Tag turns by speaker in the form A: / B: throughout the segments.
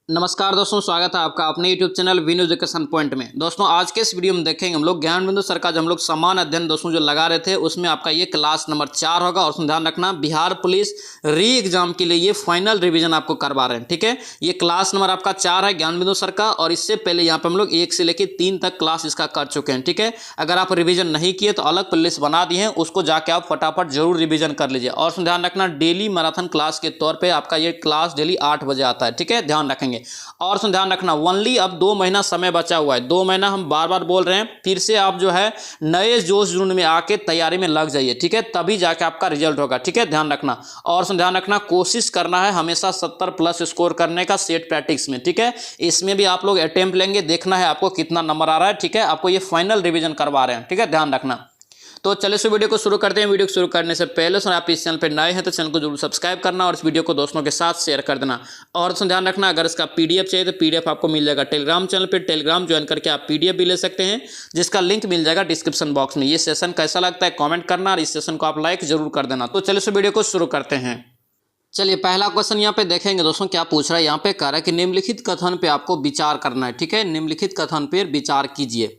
A: नमस्कार दोस्तों, स्वागत है आपका अपने YouTube channel win education point में। दोस्तों आज के इस वीडियो में देखेंगे हम लोग ज्ञान बिंदु सर का जो हम लोग समान अध्ययन दोस्तों जो लगा रहे थे उसमें आपका ये क्लास नंबर 4 होगा। और उसमें ध्यान रखना बिहार पुलिस री एग्जाम के लिए ये फाइनल रिवीजन आपको करवा रहे हैं। ठीक है, ये क्लास नंबर आपका 4 है ज्ञान बिंदु सर का। और इससे पहले यहाँ पे हम लोग 1 से लेकर 3 तक क्लास इसका कर चुके हैं। ठीक है, अगर आप रिविजन नहीं किए तो अलग प्लेलिस्ट बना दी है, उसको जाके आप फटाफट जरूर रिविजन कर लीजिए। और उसमें ध्यान रखना डेली मैराथन क्लास के तौर पर आपका ये क्लास डेली 8 बजे आता है। ठीक है, ध्यान रखेंगे। और ध्यान रखना ओनली अब 2 महीना समय बचा हुआ है। 2 महीना हम बार बार बोल रहे हैं, फिर से आप जो है नए जोश जुनून में आके तैयारी में लग जाइए। ठीक है, तभी जाके आपका रिजल्ट होगा। ठीक है, ध्यान रखना। और ध्यान रखना कोशिश करना है हमेशा 70+ स्कोर करने का सेट प्रैक्टिस में। ठीक है, इसमें भी आप लोग अटेम्प्ट लेंगे, देखना है आपको कितना नंबर आ रहा है। ठीक है, आपको ये फाइनल रिविजन करवा रहे हैं। ठीक है, ध्यान रखना। तो चलिए इस वीडियो को शुरू करते हैं। वीडियो को शुरू करने से पहले सर आप इस चैनल पर नए हैं तो चैनल को जरूर सब्सक्राइब करना और इस वीडियो को दोस्तों के साथ शेयर कर देना। और ध्यान रखना अगर इसका पीडीएफ चाहिए तो पीडीएफ आपको मिल जाएगा टेलीग्राम चैनल पर। टेलीग्राम ज्वाइन करके आप पीडीएफ भी ले सकते हैं, जिसका लिंक मिल जाएगा डिस्क्रिप्शन बॉक्स में। ये सेशन कैसा लगता है कॉमेंट करना और इस सेशन को आप लाइक जरूर कर देना। तो चलिए इस वीडियो को शुरू करते हैं। चलिए पहला क्वेश्चन यहाँ पे देखेंगे दोस्तों, क्या पूछ रहा है। यहाँ पे कह रहा है कि निम्नलिखित कथन पे आपको विचार करना है। ठीक है, निम्नलिखित कथन पर विचार कीजिए।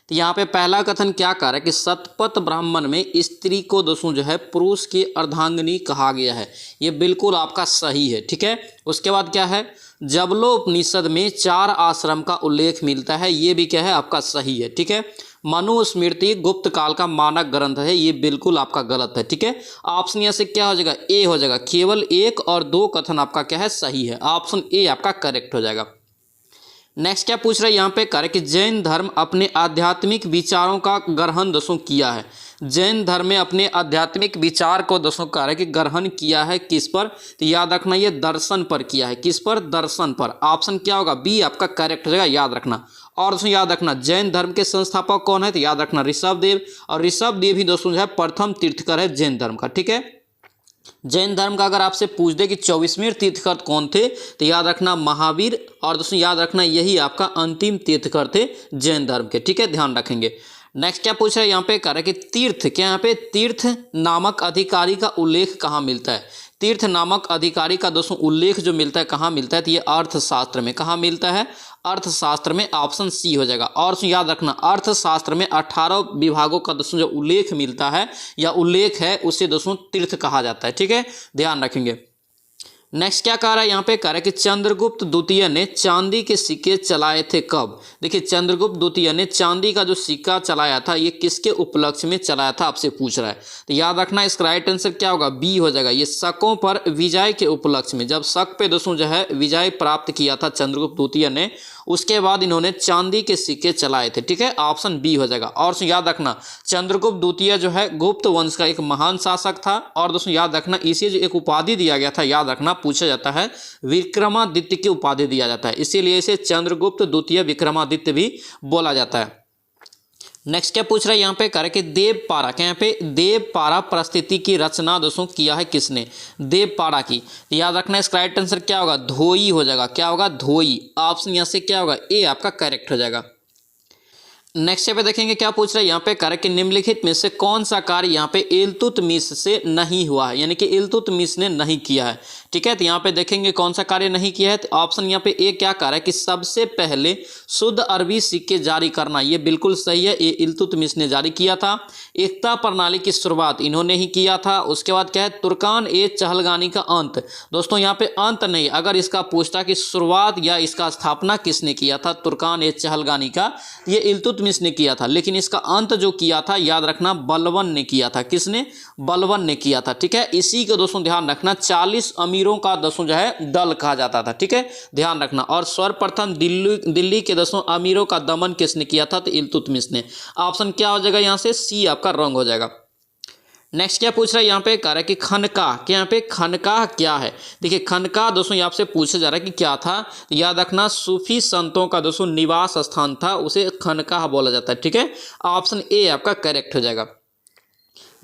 A: तो यहाँ पे पहला कथन क्या कह रहा है कि शतपथ ब्राह्मण में स्त्री को दोस्तों जो है पुरुष की अर्धांगिनी कहा गया है। ये बिल्कुल आपका सही है। ठीक है, उसके बाद क्या है, जबलोपनिषद में 4 आश्रम का उल्लेख मिलता है। ये भी क्या है आपका सही है। ठीक है, मनुस्मृति गुप्त काल का मानक ग्रंथ है। ये बिल्कुल आपका गलत है। ठीक है, ऑप्शन यहाँ से क्या हो जाएगा, ए हो जाएगा। केवल 1 और 2 कथन आपका क्या है सही है। ऑप्शन ए आपका करेक्ट हो जाएगा। नेक्स्ट क्या पूछ रहा है यहाँ पे, कह रहे कि जैन धर्म अपने आध्यात्मिक विचारों का ग्रहण दोस्तों किया है। जैन धर्म में अपने आध्यात्मिक विचार को दोस्तों कह रहे कि ग्रहण किया है किस पर, तो याद रखना ये दर्शन पर किया है। किस पर, दर्शन पर। ऑप्शन क्या होगा, बी आपका करेक्ट हो जाएगा, याद रखना। और दोस्तों याद रखना जैन धर्म के संस्थापक कौन है, तो याद रखना ऋषभदेव। और ऋषभदेव ही दोस्तों जो है प्रथम तीर्थकर है जैन धर्म का। ठीक है, जैन धर्म का अगर आपसे पूछ दे कि 24वें तीर्थकर कौन थे, तो याद रखना महावीर। और दोस्तों याद रखना यही आपका अंतिम तीर्थकर थे जैन धर्म के। ठीक है, ध्यान रखेंगे। नेक्स्ट क्या पूछ रहा है यहाँ पे, कह रहा है कि तीर्थ, क्या यहाँ पे तीर्थ नामक अधिकारी का उल्लेख कहाँ मिलता है। तीर्थ नामक अधिकारी का दोस्तों उल्लेख जो मिलता है कहाँ मिलता है, तो ये अर्थशास्त्र में। कहाँ मिलता है, अर्थशास्त्र में। ऑप्शन सी हो जाएगा। और याद रखना अर्थशास्त्र में 18 विभागों का दोस्तों जो उल्लेख मिलता है या उल्लेख है उसे दोस्तों तीर्थ कहा जाता है। ठीक है, ध्यान रखेंगे। नेक्स्ट क्या कह रहा है यहाँ पे, कह रहा है कि चंद्रगुप्त द्वितीय ने चांदी के सिक्के चलाए थे कब। देखिए चंद्रगुप्त द्वितीय ने चांदी का जो सिक्का चलाया था ये किसके उपलक्ष्य में चलाया था आपसे पूछ रहा है। तो याद रखना इसका राइट आंसर क्या होगा, बी हो जाएगा। ये शकों पर विजय के उपलक्ष्य में, जब शक पे दोस्तों जो है विजय प्राप्त किया था चंद्रगुप्त द्वितीय ने, उसके बाद इन्होंने चांदी के सिक्के चलाए थे। ठीक है, ऑप्शन बी हो जाएगा। और याद रखना चंद्रगुप्त द्वितीय जो है गुप्त वंश का एक महान शासक था। और दोस्तों याद रखना इसे जो एक उपाधि दिया गया था, याद रखना पूछा जाता है, विक्रमादित्य की उपाधि दिया जाता है, इसीलिए इसे चंद्रगुप्त द्वितीय विक्रमादित्य भी बोला जाता है। नेक्स्ट क्या पूछ रहा है यहाँ पे, कह रहा है कि देवपारा, क्या यहाँ पे देवपारा परिस्थिति की रचना दोस्तों किया है किसने, देवपारा की। याद रखना इसका राइट आंसर क्या होगा, धोई हो जाएगा। क्या होगा, धोई। ऑप्शन यहाँ से क्या होगा, ए आपका करेक्ट हो जाएगा। नेक्स्ट पे देखेंगे क्या पूछ रहा है यहाँ पे, कह रहा है कि निम्नलिखित में से कौन सा कार्य यहाँ पे इल्तुतमिश से नहीं हुआ है, यानी कि इल्तुतमिश ने नहीं किया है। ठीक है, तो यहाँ पे देखेंगे कौन सा कार्य नहीं किया है। तो ऑप्शन यहाँ पे ए क्या कह रहा है कि सबसे पहले शुद्ध अरबी सिक्के जारी करना। ये बिल्कुल सही है, ये इल्तुतमिश ने जारी किया था। एकता प्रणाली की शुरुआत इन्होंने ही किया था। उसके बाद क्या है, तुर्कान ए चहलगानी का अंत। दोस्तों यहाँ पे अंत नहीं, अगर इसका पूछता कि शुरुआत या इसका स्थापना किसने किया था, तुर्कान ए चहलगानी का, ये इल्तुतमिश ने किया था। लेकिन इसका अंत जो किया था याद रखना बलबन ने किया था। किसने, बलबन ने किया था। ठीक है, इसी को दोस्तों ध्यान रखना 40 अमीरों का दोस्तों जो है दल कहा जाता था। ठीक है, ध्यान रखना। और सर्वप्रथम दिल्ली के दोस्तों अमीरों का दमन किसने किया था, तो इल्तुतमिश ने। ऑप्शन क्या हो जाएगा यहाँ से, सी आपका रंग हो जाएगा। नेक्स्ट क्या पूछ रहा है यहाँ पे, कह रहा है कि खनकाह, क्या यहाँ पे खनकाह क्या है। देखिए खनकाह दोस्तों यहाँ से पूछा जा रहा है कि क्या था, याद रखना सूफी संतों का दोस्तों निवास स्थान था, उसे खनकाह बोला जाता है। ठीक है, ऑप्शन ए आपका करेक्ट हो जाएगा।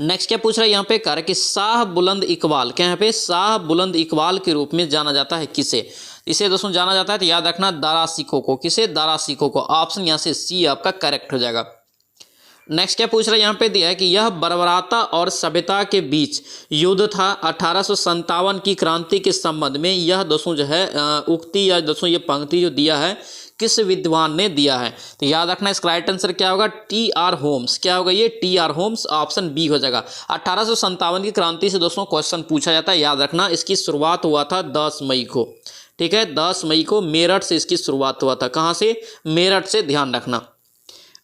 A: नेक्स्ट क्या पूछ रहा है यहाँ पे, कह रहा है कि शाह बुलंद इकबाल, क्या यहाँ पे शाह बुलंद इकबाल के रूप में जाना जाता है किसे। इसे दोस्तों जाना जाता है तो याद रखना दारा सिखों को। किसे, दारा सिखों को। ऑप्शन यहाँ से सी आपका करेक्ट हो जाएगा। नेक्स्ट क्या पूछ रहा है यहाँ पे दिया है कि यह बर्बरता और सभ्यता के बीच युद्ध था। 1857 की क्रांति के संबंध में यह दोस्तों जो है उक्ति या दोस्तों ये पंक्ति जो दिया है किस विद्वान ने दिया है। तो याद रखना इसका राइट आंसर क्या होगा, टी.आर. होम्स। क्या होगा ये, टी.आर. होम्स, ऑप्शन बी हो जाएगा। 1857 की क्रांति से दोस्तों क्वेश्चन पूछा जाता है, याद रखना। इसकी शुरुआत हुआ था 10 मई को, ठीक है, 10 मई को मेरठ से इसकी शुरुआत हुआ था। कहाँ से, मेरठ से, ध्यान रखना।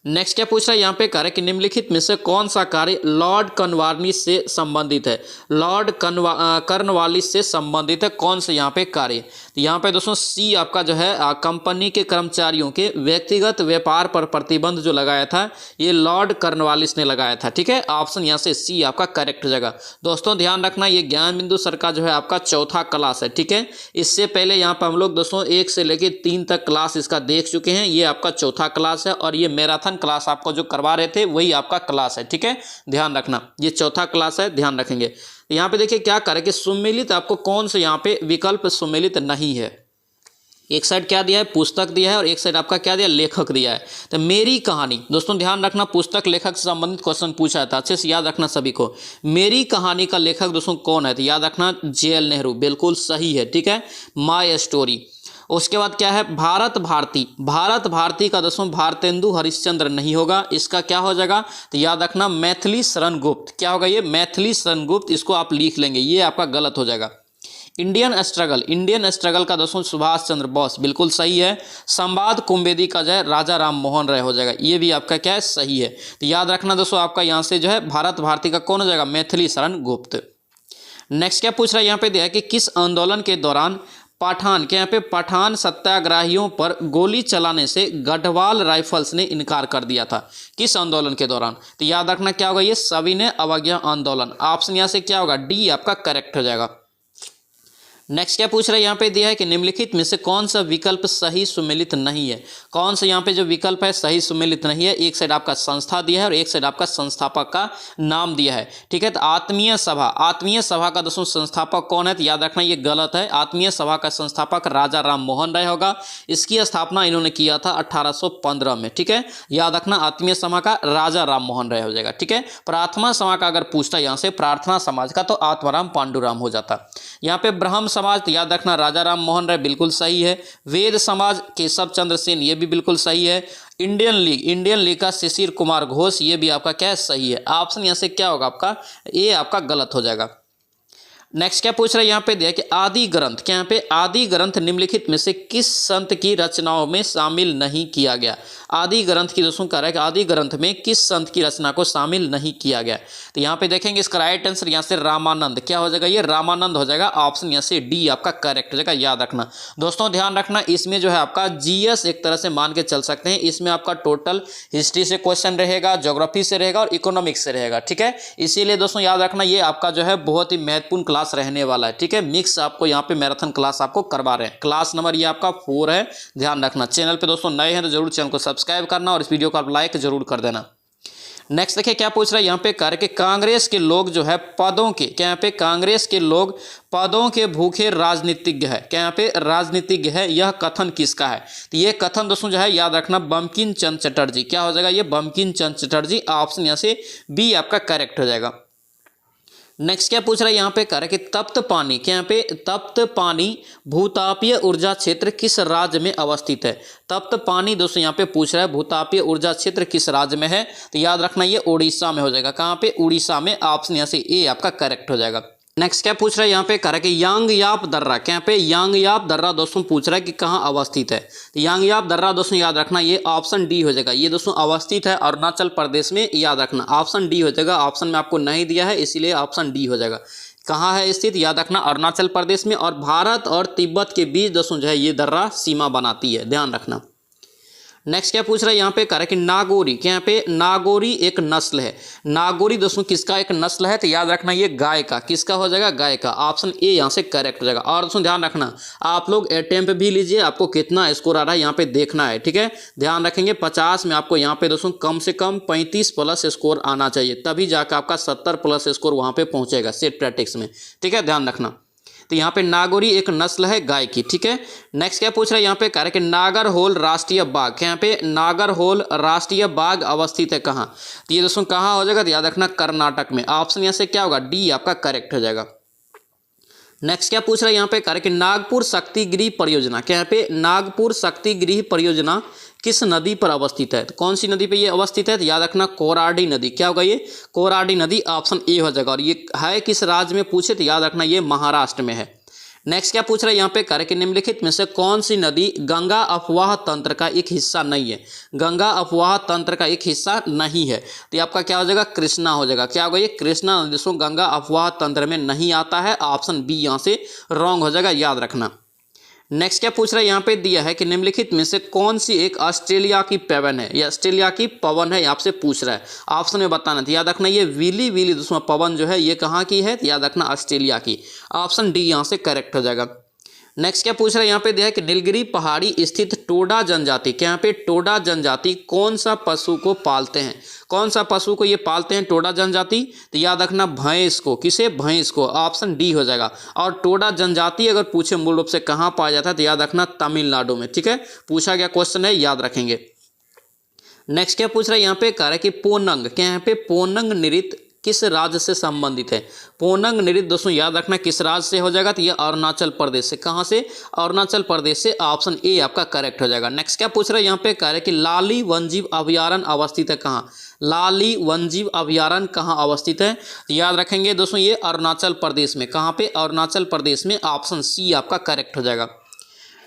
A: नेक्स्ट क्या पूछ रहा है यहाँ पे, कार्य कि निम्नलिखित में से कौन सा कार्य लॉर्ड कॉर्नवालिस से संबंधित है। लॉर्ड कॉर्नवालिस से संबंधित है कौन से यहाँ पे कार्य। तो यहाँ पे दोस्तों सी आपका जो है कंपनी के कर्मचारियों के व्यक्तिगत व्यापार पर प्रतिबंध जो लगाया था ये लॉर्ड कॉर्नवालिस ने लगाया था, ठीक है। ऑप्शन यहाँ से सी आपका करेक्ट जगह। दोस्तों ध्यान रखना ये ज्ञान बिंदु सर का जो है आपका चौथा क्लास है, ठीक है। इससे पहले यहाँ पर हम लोग दोस्तों 1 से लेकर 3 तक क्लास इसका देख चुके हैं। ये आपका चौथा क्लास है और ये मैराथन क्लास आपको जो करवा रहे थे वही आपका क्लास है, ठीक है, ध्यान रखना। ये चौथा क्लास है, ध्यान रखेंगे। यहाँ पे देखिए क्या करें कि सुमेलित आपको कौन से यहाँ पे विकल्प सुमेलित नहीं है। एक साइड क्या दिया है, पुस्तक दिया है, और एक साइड आपका क्या दिया, लेखक दिया है। तो मेरी कहानी, दोस्तों ध्यान रखना, पुस्तक लेखक से संबंधित क्वेश्चन पूछा था, अच्छे से याद रखना सभी को। मेरी कहानी का लेखक दोस्तों कौन है, तो याद रखना JL नेहरू, बिल्कुल सही है, ठीक है, माय स्टोरी। उसके बाद क्या है, भारत भारती। भारत भारती का दोस्तों भारतेंदु हरिश्चंद्र नहीं होगा, इसका क्या हो जाएगा, तो याद रखना मैथिली शरण गुप्त। क्या होगा ये, मैथिली शरण गुप्त, इसको आप लिख लेंगे, ये आपका गलत हो जाएगा। इंडियन स्ट्रगल, इंडियन स्ट्रगल का दोस्तों सुभाष चंद्र बोस, बिल्कुल सही है। संवाद कुंभेदी का जो है राजा राम मोहन राय हो जाएगा, ये भी आपका क्या है, सही है। तो याद रखना दोस्तों आपका यहाँ से जो है भारत भारती का कौन हो जाएगा, मैथिली शरण गुप्त। नेक्स्ट क्या पूछ रहा है यहाँ पे दिया है कि किस आंदोलन के दौरान पठान के यहाँ पे पठान सत्याग्रहियों पर गोली चलाने से गढ़वाल राइफल्स ने इनकार कर दिया था, किस आंदोलन के दौरान। तो याद रखना क्या होगा ये, सविनय अवज्ञा आंदोलन। ऑप्शन यहाँ से क्या होगा, डी आपका करेक्ट हो जाएगा। नेक्स्ट क्या पूछ रहा है यहाँ पे दिया है कि निम्नलिखित में से कौन सा विकल्प सही सुमेलित नहीं है। कौन सा यहाँ पे जो विकल्प है सही सुमेलित नहीं है। एक साइड आपका संस्था दिया है और एक साइड आपका संस्थापक का नाम दिया है, ठीक है। तो आत्मीय सभा, आत्मीय सभा का दोस्तों संस्थापक कौन है, तो याद रखना ये गलत है। आत्मीय सभा का संस्थापक राजा राम मोहन राय होगा। इसकी स्थापना इन्होंने किया था 1815 में, ठीक है। याद रखना आत्मीय सभा का राजा राम मोहन राय हो जाएगा, ठीक है। प्रार्थना सभा का अगर पूछता यहाँ से प्रार्थना समाज का, तो आत्माराम पांडुराम हो जाता। यहाँ पे ब्रह्म समाज, तो याद रखना राजा राम मोहन राय, बिल्कुल सही है। वेद समाज केशव चंद्र सेन, ये भी बिल्कुल सही है। इंडियन लीग, इंडियन लीग का शिशिर कुमार घोष, ये भी आपका क्या है, सही है। ऑप्शन यहाँ से क्या होगा आपका, ये आपका गलत हो जाएगा। नेक्स्ट क्या पूछ रहा है यहाँ पे दिया कि आदि ग्रंथ, क्या यहाँ पे आदि ग्रंथ निम्नलिखित में से किस संत की रचनाओं में शामिल नहीं किया गया। आदि ग्रंथ की दोस्तों कह रहा है कि आदि ग्रंथ में किस संत की रचना को शामिल नहीं किया गया। तो यहाँ पे देखेंगे इसका राइट आंसर यहाँ से रामानंद, क्या हो जाएगा ये, रामानंद हो जाएगा। ऑप्शन यहाँ से डी आपका करेक्ट हो जाएगा, याद रखना। दोस्तों ध्यान रखना इसमें जो है आपका GS एक तरह से मान के चल सकते हैं। इसमें आपका टोटल हिस्ट्री से क्वेश्चन रहेगा, ज्योग्राफी से रहेगा और इकोनॉमिक्स से रहेगा, ठीक है। इसीलिए दोस्तों याद रखना ये आपका जो है बहुत ही महत्वपूर्ण क्लास रहने वाला है, ठीक है। मिक्स आपको यहाँ पे मैराथन क्लास आपको करवा रहे हैं। क्लास नंबर ये आपका 4 है, ध्यान रखना। चैनल पे दोस्तों नए हैं तो जरूर चैनल को सब्सक्राइब करना और इस वीडियो को आप लाइक जरूर कर देना। नेक्स्ट देखिए क्या पूछ रहा है यहाँ पे, कार्य के कांग्रेस के लोग जो है पदों के, क्या यहाँ पे कांग्रेस के लोग पदों के भूखे राजनीतिज्ञ है, क्या यहाँ पे राजनीतिज्ञ है, यह कथन किसका है। तो ये कथन दोस्तों जो है याद रखना बंकिम चंद्र चटर्जी, क्या हो जाएगा ये, बंकिम चंद्र चटर्जी। ऑप्शन यहाँ से बी आपका करेक्ट हो जाएगा। नेक्स्ट क्या पूछ रहा है यहाँ पे, कह रहा है कि तप्त पानी, क्या यहाँ पे तप्त पानी भूतापीय ऊर्जा क्षेत्र किस राज्य में अवस्थित है। तप्त पानी दोस्तों यहाँ पे पूछ रहा है भूतापीय ऊर्जा क्षेत्र किस राज्य में है। तो याद रखना ये उड़ीसा में हो जाएगा, कहाँ पे, उड़ीसा में। ऑप्शन यहाँ से ए आपका करेक्ट हो जाएगा। नेक्स्ट क्या पूछ रहा है यहाँ पे, कह रहा है कि यांगयाप दर्रा, क्या यहाँ पे यांगयाप दर्रा दोस्तों पूछ रहा है कि कहाँ अवस्थित है। तो यांगयाप दर्रा दोस्तों याद रखना ये ऑप्शन डी हो जाएगा। ये दोस्तों अवस्थित है अरुणाचल प्रदेश में, याद रखना ऑप्शन डी हो जाएगा। ऑप्शन में आपको नहीं दिया है इसीलिए ऑप्शन डी हो जाएगा। कहाँ है स्थित, याद रखना अरुणाचल प्रदेश में। और भारत और तिब्बत के बीच दोस्तों जो है ये दर्रा सीमा बनाती है, ध्यान रखना। नेक्स्ट क्या पूछ रहा है यहाँ पे, कह रहा है कि नागौरी, क्या यहाँ पे नागौरी एक नस्ल है। नागौरी दोस्तों किसका एक नस्ल है, तो याद रखना ये गाय का, किसका हो जाएगा, गाय का। ऑप्शन ए यहाँ से करेक्ट हो जाएगा। और दोस्तों ध्यान रखना आप लोग अटेम्प्ट भी लीजिए, आपको कितना स्कोर आ रहा है यहाँ पे देखना है, ठीक है। ध्यान रखेंगे 50 में आपको यहाँ पे दोस्तों कम से कम 35 प्लस स्कोर आना चाहिए, तभी जाकर आपका 70 प्लस स्कोर वहाँ पे पहुँचेगा सेट प्रैक्टिस में, ठीक है, ध्यान रखना। तो यहाँ पे नागौरी एक नस्ल है गाय की, ठीक है। नेक्स्ट क्या पूछ रहा है यहाँ पे, कह रहा है कि नागरहोल राष्ट्रीय बाग, यहाँ पे नागरहोल राष्ट्रीय बाग अवस्थित है कहाँ, तो ये दोस्तों कहाँ हो जाएगा, तो याद रखना कर्नाटक में। ऑप्शन यहाँ से क्या होगा, डी आपका करेक्ट हो जाएगा। नेक्स्ट क्या पूछ रहा है यहाँ पे, कह रहा है कि नागपुर शक्ति गृह परियोजना, क्या यहाँ पे नागपुर शक्ति गृह परियोजना किस नदी पर अवस्थित है, तो कौन सी नदी पे ये अवस्थित है, तो याद रखना कोराडी नदी। क्या होगा ये, कोराडी नदी, ऑप्शन ए हो जाएगा। और ये है किस राज्य में पूछे, तो याद रखना ये महाराष्ट्र में है। नेक्स्ट क्या पूछ रहा है यहाँ पे, कह रहे कि निम्नलिखित में से कौन सी नदी गंगा अफवाह तंत्र का एक हिस्सा नहीं है, गंगा अफवाह तंत्र का एक हिस्सा नहीं है, तो ये आपका क्या हो जाएगा, कृष्णा हो जाएगा। क्या होगा ये, कृष्णा नदी दोस्तों गंगा अफवाह तंत्र में नहीं आता है, ऑप्शन बी यहाँ से रॉन्ग हो जाएगा, याद रखना। नेक्स्ट क्या पूछ रहा है यहाँ पे दिया है कि निम्नलिखित में से कौन सी एक ऑस्ट्रेलिया की पवन है, या ऑस्ट्रेलिया की पवन है, आपसे पूछ रहा है, ऑप्शन में बताना। तो याद रखना ये विली विली दोस्तों पवन जो है ये कहाँ की है, तो याद रखना ऑस्ट्रेलिया की, ऑप्शन डी यहाँ से करेक्ट हो जाएगा। नेक्स्ट क्या पूछ रहा है यहाँ पे दिया है कि नीलगिरी पहाड़ी स्थित टोडा जनजाति, क्या यहाँ पे टोडा जनजाति कौन सा पशु को पालते हैं, कौन सा पशु को ये पालते हैं टोडा जनजाति, तो याद रखना भैंस को, किसे, भैंस को, ऑप्शन डी हो जाएगा। और टोडा जनजाति अगर पूछे मूल रूप से कहाँ पाया जाता है, तो याद रखना तमिलनाडु में, ठीक है, पूछा गया क्वेश्चन है, याद रखेंगे। नेक्स्ट क्या पूछ रहा है यहाँ पे, कह रहा है कि पोनंग, क्या यहाँ पे पोनंग नृत्य किस राज्य से संबंधित है, पोनंग नृत्य दोस्तों याद रखना किस राज्य से हो जाएगा, तो ये अरुणाचल प्रदेश से, कहाँ से, अरुणाचल प्रदेश से, ऑप्शन ए आपका करेक्ट हो जाएगा। नेक्स्ट क्या पूछ रहा है यहाँ पे, कह रहे कि लाली वन्यजीव अभयारण्य अवस्थित है कहाँ, लाली वन्यजीव अभयारण्य कहाँ अवस्थित है, तो याद रखेंगे दोस्तों ये अरुणाचल प्रदेश में, कहाँ पे, अरुणाचल प्रदेश में, ऑप्शन सी आपका करेक्ट हो जाएगा।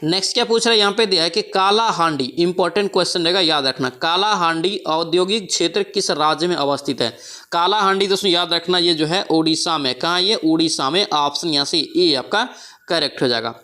A: नेक्स्ट क्या पूछ रहा है यहाँ पे दिया है कि काला हांडी, इंपॉर्टेंट क्वेश्चन रहेगा, याद रखना, काला हांडी औद्योगिक क्षेत्र किस राज्य में अवस्थित है, काला हांडी दोस्तों याद रखना ये जो है उड़ीसा में, कहाँ ये, उड़ीसा में, ऑप्शन यहाँ से ए आपका करेक्ट हो जाएगा।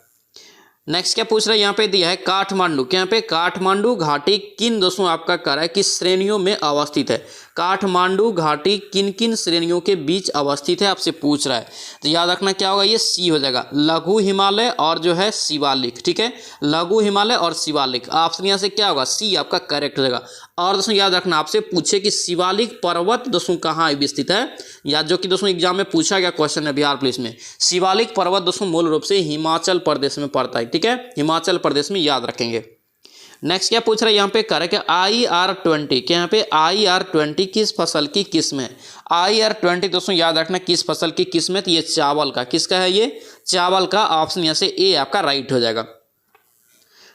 A: नेक्स्ट क्या पूछ रहा है यहाँ पे दिया है काठमांडू, क्या यहाँ पे काठमांडू घाटी किन दोस्तों आपका कर रहा है किस श्रेणियों में अवस्थित है, काठमांडू घाटी किन किन श्रेणियों के बीच अवस्थित है, आपसे पूछ रहा है, तो याद रखना क्या होगा, ये सी हो जाएगा, लघु हिमालय और जो है शिवालिक, ठीक है, लघु हिमालय और शिवालिक, ऑप्शन यहाँ से क्या होगा, सी आपका करेक्ट हो जाएगा। और दोस्तों याद रखना आपसे पूछे कि शिवालिक पर्वत दोस्तों कहाँ स्थित है, या जो कि दोस्तों एग्जाम में पूछा गया क्वेश्चन है बिहार पुलिस में, शिवालिक पर्वत दोस्तों मूल रूप से हिमाचल प्रदेश में पड़ता है, ठीक है, हिमाचल प्रदेश में, याद रखेंगे। नेक्स्ट क्या पूछ रहा है यहाँ पे, कह रहा है कि IR-20, क्या यहाँ पे IR-20 किस फसल की किस्म है, IR-20 दोस्तों याद रखना किस फसल की किस्म है, तो ये चावल का, किसका है ये, चावल का, ऑप्शन यहाँ से ए आपका राइट हो जाएगा।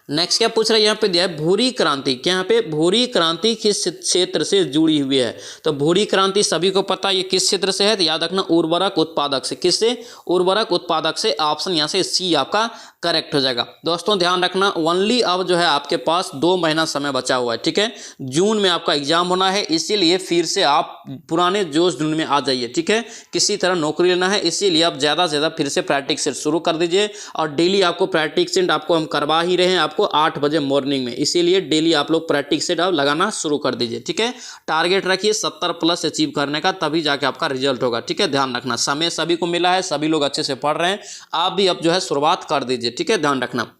A: नेक्स्ट क्या पूछ रहा है यहाँ पे दिया है भूरी क्रांति, क्या यहाँ पे भूरी क्रांति किस क्षेत्र से जुड़ी हुई है, तो भूरी क्रांति सभी को पता है ये किस क्षेत्र से है, तो याद रखना उर्वरक उत्पादक से, किससे, उर्वरक उत्पादक से, ऑप्शन यहाँ से सी आपका करेक्ट हो जाएगा। दोस्तों ध्यान रखना ओनली अब जो है आपके पास 2 महीना समय बचा हुआ है, ठीक है, जून में आपका एग्जाम होना है, इसीलिए फिर से आप पुराने जोश धुन में आ जाइए, ठीक है, किसी तरह नौकरी लेना है, इसीलिए आप ज़्यादा से ज़्यादा फिर से प्रैक्टिस सेट शुरू कर दीजिए। और डेली आपको प्रैक्टिस सेट आपको हम करवा ही रहे हैं, आपको 8 बजे मॉर्निंग में, इसीलिए डेली आप लोग प्रैक्टिस सेट आप लगाना शुरू कर दीजिए, ठीक है। टारगेट रखिए 70+ अचीव करने का, तभी जाके आपका रिजल्ट होगा, ठीक है, ध्यान रखना। समय सभी को मिला है, सभी लोग अच्छे से पढ़ रहे हैं, आप भी अब जो है शुरुआत कर दीजिए, ठीक है, ध्यान रखना।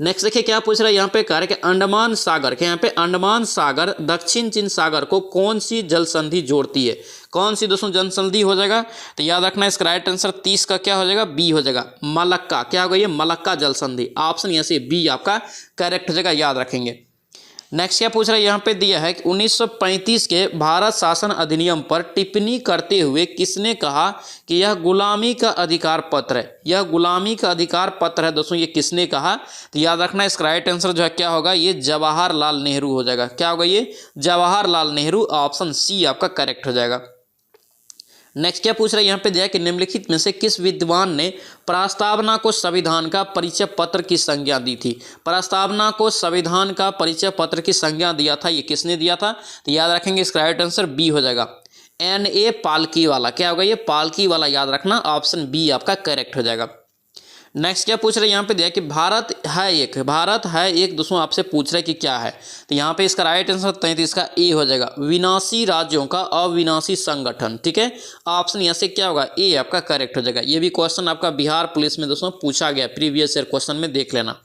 A: नेक्स्ट देखिए क्या पूछ रहा है यहाँ पे, कह रहा है कि अंडमान सागर, के यहाँ पे अंडमान सागर दक्षिण चीन सागर को कौन सी जल संधि जोड़ती है, कौन सी दोस्तों जल संधि हो जाएगा, तो याद रखना इसका राइट आंसर 30 का क्या हो जाएगा, बी हो जाएगा, मलक्का, क्या होगा ये, मलक्का जल संधि, ऑप्शन यहाँ से बी आपका करेक्ट हो जाएगा, याद रखेंगे। नेक्स्ट क्या पूछ रहा है यहाँ पे दिया है कि 1935 के भारत शासन अधिनियम पर टिप्पणी करते हुए किसने कहा कि यह गुलामी का अधिकार पत्र है, यह गुलामी का अधिकार पत्र है दोस्तों, ये किसने कहा, तो याद रखना इसका राइट आंसर जो है क्या होगा, ये जवाहरलाल नेहरू हो जाएगा, क्या होगा ये, जवाहरलाल नेहरू, ऑप्शन सी आपका करेक्ट हो जाएगा। नेक्स्ट क्या पूछ रहा है यहाँ पे दिया है कि निम्नलिखित में से किस विद्वान ने प्रस्तावना को संविधान का परिचय पत्र की संज्ञा दी थी, प्रस्तावना को संविधान का परिचय पत्र की संज्ञा दिया था, ये किसने दिया था, तो याद रखेंगे इसका राइट आंसर बी हो जाएगा, NA पालकी वाला, क्या होगा ये, पालकी वाला, याद रखना, ऑप्शन बी आपका करेक्ट हो जाएगा। नेक्स्ट क्या पूछ रहे हैं यहाँ पे दिया कि भारत है एक दोस्तों आपसे पूछ रहे कि क्या है, तो यहाँ पे इसका राइट आंसर 33 का ए हो जाएगा, विनाशी राज्यों का अविनाशी संगठन, ठीक है, ऑप्शन यहाँ से क्या होगा, ए आपका करेक्ट हो जाएगा। ये भी क्वेश्चन आपका बिहार पुलिस में दोस्तों पूछा गया, प्रीवियस ईयर क्वेश्चन में देख लेना।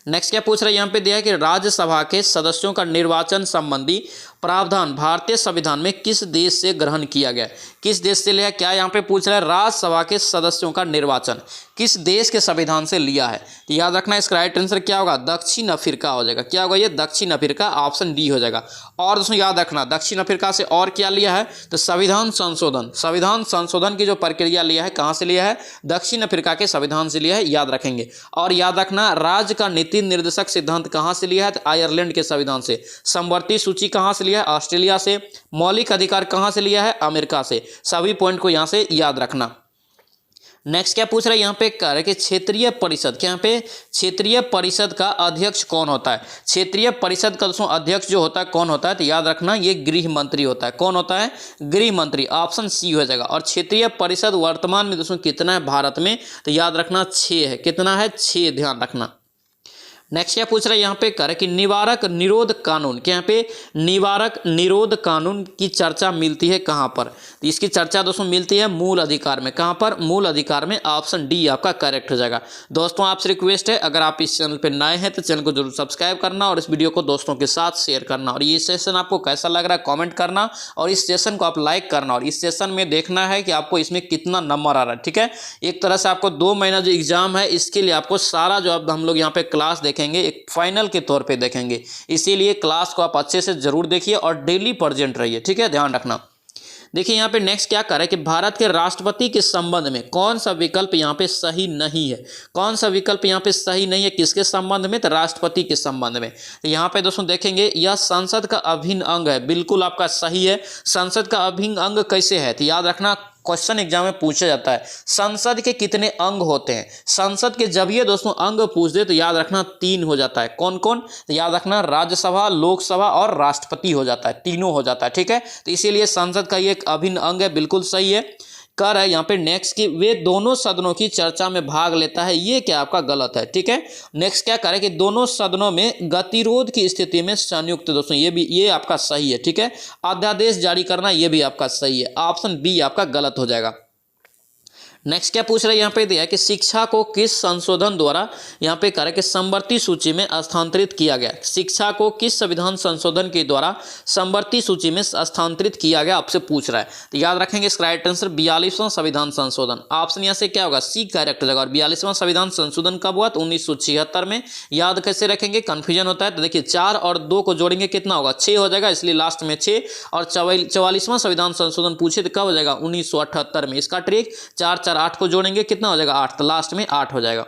A: नेक्स्ट क्या पूछ रहा है यहाँ पे दिया है कि राज्यसभा के सदस्यों का निर्वाचन संबंधी प्रावधान भारतीय संविधान में किस देश से ग्रहण किया गया? किस देश से लिया? क्या यहाँ पे पूछ रहा है राज्यसभा के सदस्यों का निर्वाचन किस देश के संविधान से लिया है? तो याद रखना इसका राइट आंसर क्या होगा? दक्षिण अफ्रीका हो जाएगा। क्या होगा ये? दक्षिण अफ्रीका, ऑप्शन डी हो जाएगा। और दोस्तों याद रखना दक्षिण अफ्रीका से और क्या लिया है? तो संविधान संशोधन की जो प्रक्रिया लिया है कहाँ से लिया है? दक्षिण अफ्रीका के संविधान से लिया है, याद रखेंगे। और याद रखना राज्य का नीति निर्देशक सिद्धांत कहाँ से लिया है? तो आयरलैंड के संविधान से। समवर्ती सूची कहाँ से लिया है? ऑस्ट्रेलिया से। मौलिक अधिकार कहाँ से लिया है? अमेरिका से। सभी पॉइंट को यहाँ से याद रखना। नेक्स्ट क्या पूछ रहा है यहाँ पे कह रहे कि क्षेत्रीय परिषद, क्या यहाँ पे क्षेत्रीय परिषद का अध्यक्ष कौन होता है? क्षेत्रीय परिषद का दोस्तों अध्यक्ष जो होता है कौन होता है? तो याद रखना ये गृह मंत्री होता है। कौन होता है? गृह मंत्री, ऑप्शन सी हो जाएगा। और क्षेत्रीय परिषद वर्तमान में दोस्तों कितना है भारत में? तो याद रखना 6 है। कितना है? 6, ध्यान रखना। नेक्स्ट क्या पूछ रहा है यहाँ पे कर कि निवारक निरोध कानून, क्या यहाँ पे निवारक निरोध कानून की चर्चा मिलती है कहाँ पर? तो इसकी चर्चा दोस्तों मिलती है मूल अधिकार में। कहाँ पर? मूल अधिकार में। ऑप्शन डी आपका करेक्ट हो जाएगा। दोस्तों आपसे रिक्वेस्ट है अगर आप इस चैनल पे नए हैं तो चैनल को जरूर सब्सक्राइब करना और इस वीडियो को दोस्तों के साथ शेयर करना। और ये सेशन आपको कैसा लग रहा है कॉमेंट करना और इस सेशन को आप लाइक करना। और इस सेशन में देखना है कि आपको इसमें कितना नंबर आ रहा है। ठीक है, एक तरह से आपको 2 महीना जो एग्जाम है इसके लिए आपको सारा जो अब हम लोग यहाँ पे क्लास देखेंगे एक फाइनल के तौर पे देखेंगे, इसीलिए क्लास को आप अच्छे से जरूर देखिए और डेली प्रेजेंट रहिए। ठीक है, ध्यान रखना। देखिए यहाँ पे नेक्स्ट क्या कर रहा है कि भारत के राष्ट्रपति के संबंध में कौन सा विकल्प यहाँ पे सही नहीं है? कौन सा विकल्प यहाँ पे सही नहीं है? किसके संबंध में? तो राष्ट्रपति के संबंध में। तो यहाँ पे दोस्तों देखेंगे यह संसद का अभिन्न अंग है। बिल्कुल आपका सही है। संसद का अभिन्न अंग कैसे है? तो याद रखना क्वेश्चन एग्जाम में पूछा जाता है संसद के कितने अंग होते हैं। संसद के जब ये दोस्तों अंग पूछ दे तो याद रखना 3 हो जाता है। कौन कौन? तो याद रखना राज्यसभा, लोकसभा और राष्ट्रपति हो जाता है, तीनों हो जाता है। ठीक है, तो इसीलिए संसद का ये एक अभिन्न अंग है। बिल्कुल सही है। कर है यहाँ पे नेक्स्ट की वे दोनों सदनों की चर्चा में भाग लेता है, ये क्या आपका गलत है। ठीक है, नेक्स्ट क्या करे कि दोनों सदनों में गतिरोध की स्थिति में संयुक्त, दोस्तों ये आपका सही है। ठीक है, अध्यादेश जारी करना ये भी आपका सही है। ऑप्शन बी आपका गलत हो जाएगा। नेक्स्ट क्या पूछ रहा है यहाँ पे दिया है कि शिक्षा को किस संशोधन द्वारा यहाँ पे कह रहा है कि समवर्ती सूची में स्थानांतरित किया गया? शिक्षा को किस संविधान संशोधन के द्वारा समवर्ती सूची में स्थानांतरित किया गया आपसे पूछ रहा है। तो याद रखेंगे इसका राइट आंसर 42वां संविधान संशोधन। ऑप्शन यहाँ से क्या होगा? सी करेक्ट हो जाएगा। और 42वां संविधान संशोधन कब हुआ? तो 1976 में। याद कैसे रखेंगे? कंफ्यूजन होता है। तो देखिए 4 और 2 को जोड़ेंगे कितना होगा? 6 हो जाएगा, इसलिए लास्ट में 6। और 44वां संविधान संशोधन पूछे तो कब हो जाएगा? 1978 में। इसका ट्रिक 4 4 8 को जोड़ेंगे कितना हो जाएगा? 8। तो लास्ट में 8 हो जाएगा।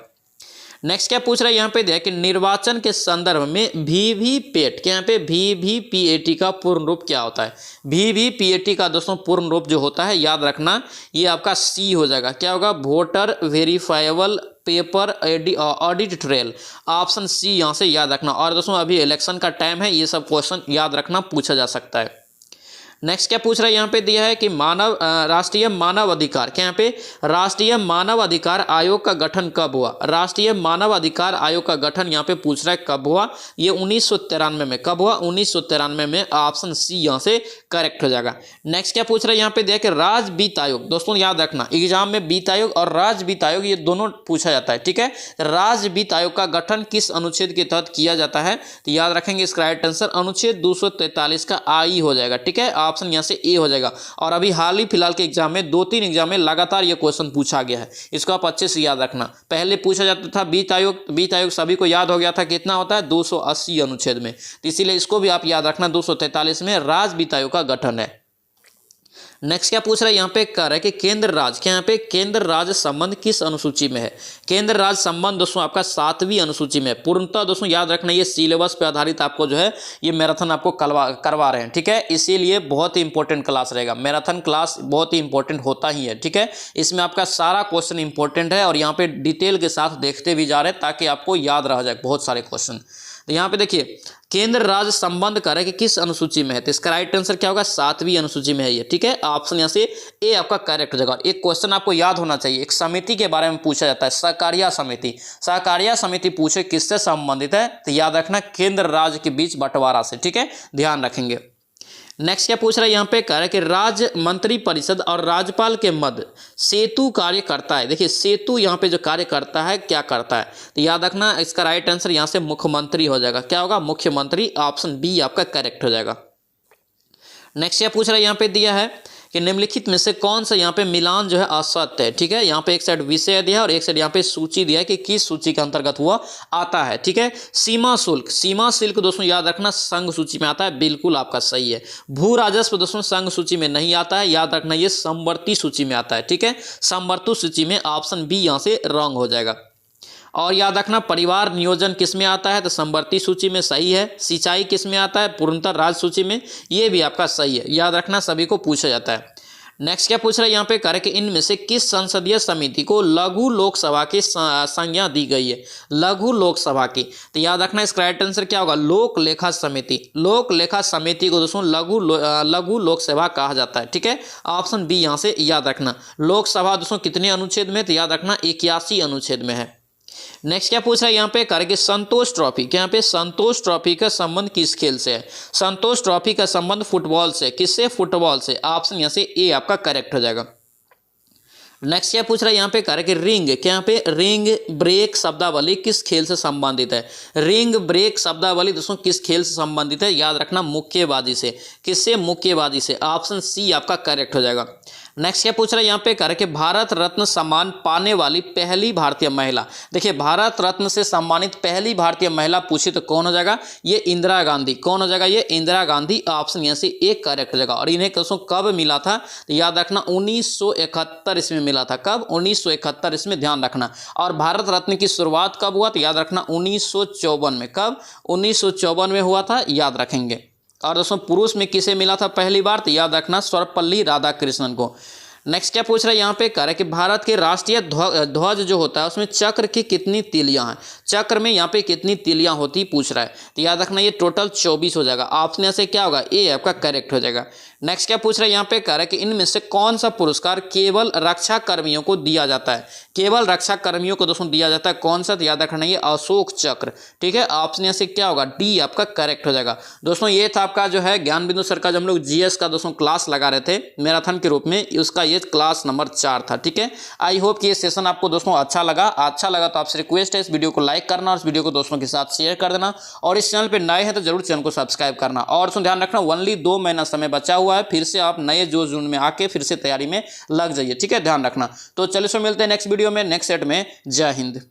A: नेक्स्ट क्या पूछ रहा है यहाँ पे दिया कि निर्वाचन के संदर्भ में वीवीपैट, क्या यहाँ पे वीवीपैट का पूर्ण रूप क्या होता है? वीवीपैट का दोस्तों पूर्ण रूप जो होता है याद रखना ये आपका सी हो जाएगा। क्या होगा? Voter verifiable paper audit trail. Option C यहाँ से याद रखना। और दोस्तों अभी इलेक्शन का टाइम है, ये सब क्वेश्चन याद रखना, पूछा जा सकता है। नेक्स्ट क्या पूछ रहा है यहाँ पे दिया है कि राष्ट्रीय मानव अधिकार, क्या यहाँ पे राष्ट्रीय मानव अधिकार आयोग का गठन कब हुआ? राष्ट्रीय मानव अधिकार आयोग का गठन यहाँ पे पूछ रहा है कब हुआ? ये 1993 में। कब हुआ? 1993 में। ऑप्शन सी यहाँ से करेक्ट हो जाएगा। नेक्स्ट क्या पूछ रहा है यहाँ पे दिया कि राज्य वित्त आयोग, दोस्तों याद रखना एग्जाम में वित्त आयोग और राज्य वित्त आयोग ये दोनों पूछा जाता है। ठीक है, राज्य वित्त आयोग का गठन किस अनुच्छेद के तहत किया जाता है? तो याद रखेंगे इसका राइट आंसर अनुच्छेद 243 का आई हो जाएगा। ठीक है, ऑप्शन यहाँ से ए हो जाएगा। और अभी हाल ही फिलहाल के एग्जाम में 2-3 एग्जाम में लगातार ये क्वेश्चन पूछा गया है, इसको आप अच्छे से याद रखना। पहले पूछा जाता था वित्त आयोग सभी को याद हो गया था कितना होता है? 280 अनुच्छेद में। तो इसीलिए इसको भी आप याद रखना 243 में राज्य वित्त आयोग का गठन है। नेक्स्ट क्या पूछ रहा है यहाँ पे कह रहा है कि केंद्र राज्य, क्या यहाँ पे केंद्र राज्य संबंध किस अनुसूची में है? केंद्र राज्य संबंध दोस्तों आपका 7वीं अनुसूची में। पूर्णतः दोस्तों याद रखना ये सिलेबस पे आधारित आपको जो है ये मैराथन आपको करवा रहे हैं। ठीक है, इसीलिए बहुत ही इंपॉर्टेंट क्लास रहेगा। मैराथन क्लास बहुत ही इंपॉर्टेंट होता ही है। ठीक है, इसमें आपका सारा क्वेश्चन इंपॉर्टेंट है और यहाँ पे डिटेल के साथ देखते भी जा रहे हैं ताकि आपको याद रह जाए बहुत सारे क्वेश्चन। तो यहाँ पे देखिए केंद्र राज्य संबंध करे कि किस अनुसूची में है? तो इसका राइट आंसर क्या होगा? 7वीं अनुसूची में है ये। ठीक है, ऑप्शन यहाँ से ए आपका करेक्ट हो जाएगा। एक क्वेश्चन आपको याद होना चाहिए, एक समिति के बारे में पूछा जाता है, सहकारिता समिति। सहकारिता समिति पूछे किससे संबंधित है? तो याद रखना केंद्र राज्य के बीच बंटवारा से। ठीक है, ध्यान रखेंगे। नेक्स्ट क्या पूछ रहा है यहाँ पे कह रहा है कि राज्य मंत्री परिषद और राज्यपाल के मध्य सेतु कार्य करता है। देखिए सेतु यहाँ पे जो कार्य करता है क्या करता है? तो याद रखना इसका राइट आंसर यहाँ से मुख्यमंत्री हो जाएगा। क्या होगा? मुख्यमंत्री। ऑप्शन बी आपका करेक्ट हो जाएगा। नेक्स्ट क्या पूछ रहा है, यहाँ पे दिया है कि निम्नलिखित में से कौन सा यहाँ पे मिलान जो है असत्य है। ठीक है, यहाँ पे एक साइड विषय दिया है और एक साइड यहाँ पे सूची दिया है कि किस सूची के अंतर्गत हुआ आता है। ठीक है, सीमा शुल्क, सीमा शुल्क दोस्तों याद रखना संघ सूची में आता है, बिल्कुल आपका सही है। भू राजस्व दोस्तों संघ सूची में नहीं आता है, याद रखना ये समवर्ती सूची में आता है। ठीक है, समवर्ती सूची में ऑप्शन बी यहाँ से रॉन्ग हो जाएगा। और याद रखना परिवार नियोजन किस में आता है, तो समवर्ती सूची में सही है। सिंचाई किस में आता है, पूर्णतः राज्य सूची में, ये भी आपका सही है। याद रखना सभी को पूछा जाता है। नेक्स्ट क्या पूछ रहा है यहाँ पे, कार्य के इनमें से किस संसदीय समिति को लघु लोकसभा की संज्ञा दी गई है। लघु लोकसभा की, तो याद रखना इसका राइट आंसर क्या होगा, लोक लेखा समिति। लोक लेखा समिति को दोस्तों लघु लोकसभा कहा जाता है। ठीक है, ऑप्शन बी यहाँ से याद रखना। लोकसभा दोस्तों कितने अनुच्छेद में, तो याद रखना 81 अनुच्छेद में है। नेक्स्ट क्या पूछ रहा है यहाँ पे, करेंगे संतोष ट्रॉफी, क्या यहाँ पे संतोष ट्रॉफी का संबंध किस खेल से है। संतोष ट्रॉफी का संबंध फुटबॉल से, किससे, फुटबॉल से। ऑप्शन यहाँ से ए आपका करेक्ट हो जाएगा। नेक्स्ट क्या पूछ रहा है यहाँ पे, करेंगे रिंग, क्या यहाँ पे रिंग ब्रेक शब्दावली किस खेल से संबंधित है। रिंग ब्रेक शब्दावली दोस्तों किस खेल से संबंधित है, याद रखना मुक्केबाजी से। किससे, मुक्केबाजी से। ऑप्शन सी आपका करेक्ट हो जाएगा। नेक्स्ट क्या पूछ रहा है यहाँ पे, करें कि भारत रत्न सम्मान पाने वाली पहली भारतीय महिला। देखिए भारत रत्न से सम्मानित पहली भारतीय महिला पूछी तो कौन हो जाएगा, ये इंदिरा गांधी। कौन हो जाएगा, ये इंदिरा गांधी। ऑप्शन यहाँ से एक करेक्ट हो जाएगा। और इन्हें दोस्तों कब मिला था, तो याद रखना 1971 इसमें मिला था। कब, 1971 इसमें ध्यान रखना। और भारत रत्न की शुरुआत कब हुआ, तो याद रखना 1954 में। कब, 1954 में हुआ था, याद रखेंगे। और दोस्तों पुरुष में किसे मिला था पहली बार, तो याद रखना सर्वपल्ली राधाकृष्णन को। नेक्स्ट क्या पूछ रहा है यहाँ पे, कह रहा है कि भारत के राष्ट्रीय ध्वज जो होता है उसमें चक्र की कितनी तीलियां हैं। चक्र में यहाँ पे कितनी तीलियां होती पूछ रहा है, तो याद रखना ये टोटल 24 हो जाएगा। ऑप्शन यहाँ से क्या होगा, ए आपका करेक्ट हो जाएगा। नेक्स्ट क्या पूछ रहा है यहाँ पे, कह रहा है कि इनमें से कौन सा पुरस्कार केवल रक्षा कर्मियों को दिया जाता है। केवल रक्षा कर्मियों को दोस्तों दिया जाता है, कौन सा, तो याद रखना ये अशोक चक्र। ठीक है, ऑप्शन यहाँ से क्या होगा, डी आपका करेक्ट हो जाएगा। दोस्तों ये था आपका जो है ज्ञान बिंदु सर का, जब हम लोग जीएस का दोस्तों क्लास लगा रहे थे मैराथन के रूप में, उसका ये क्लास नंबर 4 था। ठीक है, आई होप कि ये सेशन आपको दोस्तों अच्छा लगा तो आपसे रिक्वेस्ट है इस वीडियो को लाइक करना और इस वीडियो को दोस्तों के साथ शेयर कर देना। और इस चैनल पे नए हैं तो जरूर चैनल को सब्सक्राइब करना। और दोस्तों ध्यान रखना ओनली 2 महीना समय बचा हुआ है, फिर से आप नए जोश जून में आके फिर से तैयारी में लग जाइए। ठीक है, ध्यान रखना। तो चलिए मिलते हैं नेक्स्ट वीडियो में, नेक्स्ट सेट में। जय हिंद।